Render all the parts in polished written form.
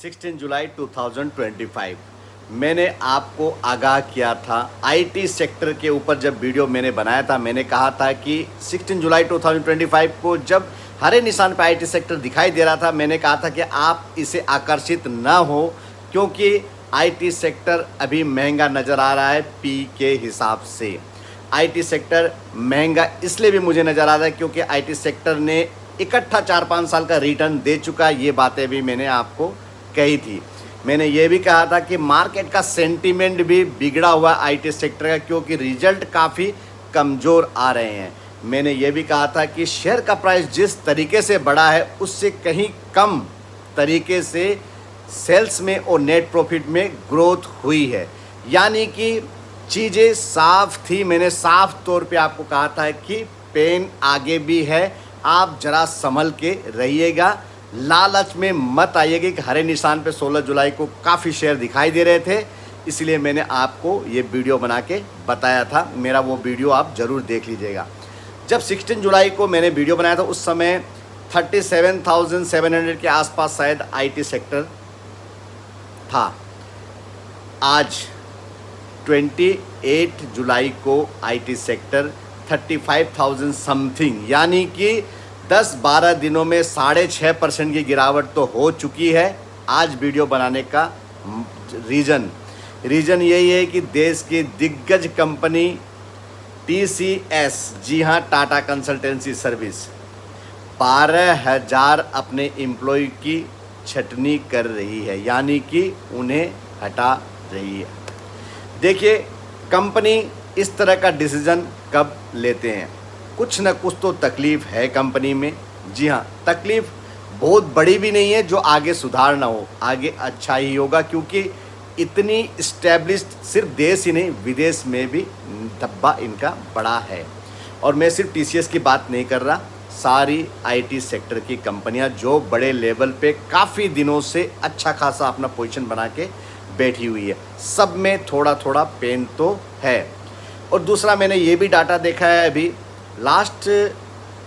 16 जुलाई 2025 मैंने आपको आगाह किया था आईटी सेक्टर के ऊपर। जब वीडियो मैंने बनाया था, मैंने कहा था कि 16 जुलाई 2025 को जब हरे निशान पर आईटी सेक्टर दिखाई दे रहा था, मैंने कहा था कि आप इसे आकर्षित ना हो, क्योंकि आईटी सेक्टर अभी महंगा नज़र आ रहा है पी के हिसाब से। आईटी सेक्टर महंगा इसलिए भी मुझे नज़र आ रहा है क्योंकि आईटी सेक्टर ने इकट्ठा 4-5 साल का रिटर्न दे चुका। ये बातें भी मैंने आपको कही थी। मैंने ये भी कहा था कि मार्केट का सेंटीमेंट भी बिगड़ा हुआ आईटी सेक्टर का, क्योंकि रिजल्ट काफ़ी कमज़ोर आ रहे हैं। मैंने ये भी कहा था कि शेयर का प्राइस जिस तरीके से बढ़ा है उससे कहीं कम तरीके से सेल्स में और नेट प्रॉफिट में ग्रोथ हुई है, यानी कि चीज़ें साफ थी। मैंने साफ तौर पे आपको कहा था कि पेन आगे भी है, आप ज़रा संभल के रहिएगा, लालच में मत आइएगा कि हरे निशान पे 16 जुलाई को काफ़ी शेयर दिखाई दे रहे थे, इसलिए मैंने आपको ये वीडियो बना के बताया था। मेरा वो वीडियो आप ज़रूर देख लीजिएगा। जब 16 जुलाई को मैंने वीडियो बनाया था उस समय 37,700 के आसपास शायद आईटी सेक्टर था। आज 28 जुलाई को आईटी सेक्टर 35,000 समथिंग, यानी कि 10-12 दिनों में 6.5% की गिरावट तो हो चुकी है। आज वीडियो बनाने का रीज़न यही है कि देश की दिग्गज कंपनी TCS, जी हाँ, टाटा कंसल्टेंसी सर्विस, 12,000 अपने एम्प्लॉय की छटनी कर रही है, यानी कि उन्हें हटा रही है। देखिए, कंपनी इस तरह का डिसीज़न कब लेते हैं, कुछ न कुछ तो तकलीफ़ है कंपनी में। जी हाँ, तकलीफ़ बहुत बड़ी भी नहीं है जो आगे सुधार ना हो, आगे अच्छा ही होगा, क्योंकि इतनी इस्टेब्लिश्ड सिर्फ देश ही नहीं विदेश में भी धब्बा इनका बड़ा है। और मैं सिर्फ TCS की बात नहीं कर रहा, सारी आईटी सेक्टर की कंपनियां जो बड़े लेवल पे काफ़ी दिनों से अच्छा खासा अपना पोजीशन बना के बैठी हुई है, सब में थोड़ा थोड़ा पेन तो है। और दूसरा, मैंने ये भी डाटा देखा है, अभी लास्ट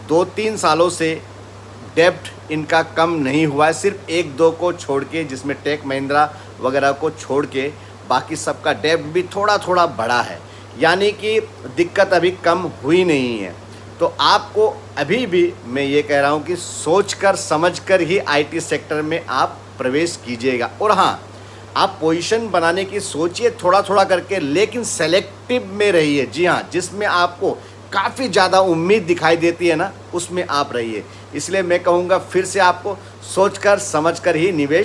2-3 सालों से डेब्ट इनका कम नहीं हुआ है, सिर्फ 1-2 को छोड़ के, जिसमें टेक महिंद्रा वगैरह को छोड़ के बाकी सबका डेब्ट भी थोड़ा थोड़ा बढ़ा है, यानी कि दिक्कत अभी कम हुई नहीं है। तो आपको अभी भी मैं ये कह रहा हूँ कि सोचकर समझकर ही आईटी सेक्टर में आप प्रवेश कीजिएगा। और हाँ, आप पोजीशन बनाने की सोचिए थोड़ा थोड़ा करके, लेकिन सेलेक्टिव में रहिए। जी हाँ, जिसमें आपको काफ़ी ज़्यादा उम्मीद दिखाई देती है ना, उसमें आप रहिए। इसलिए मैं कहूँगा फिर से आपको सोचकर समझकर ही निवेश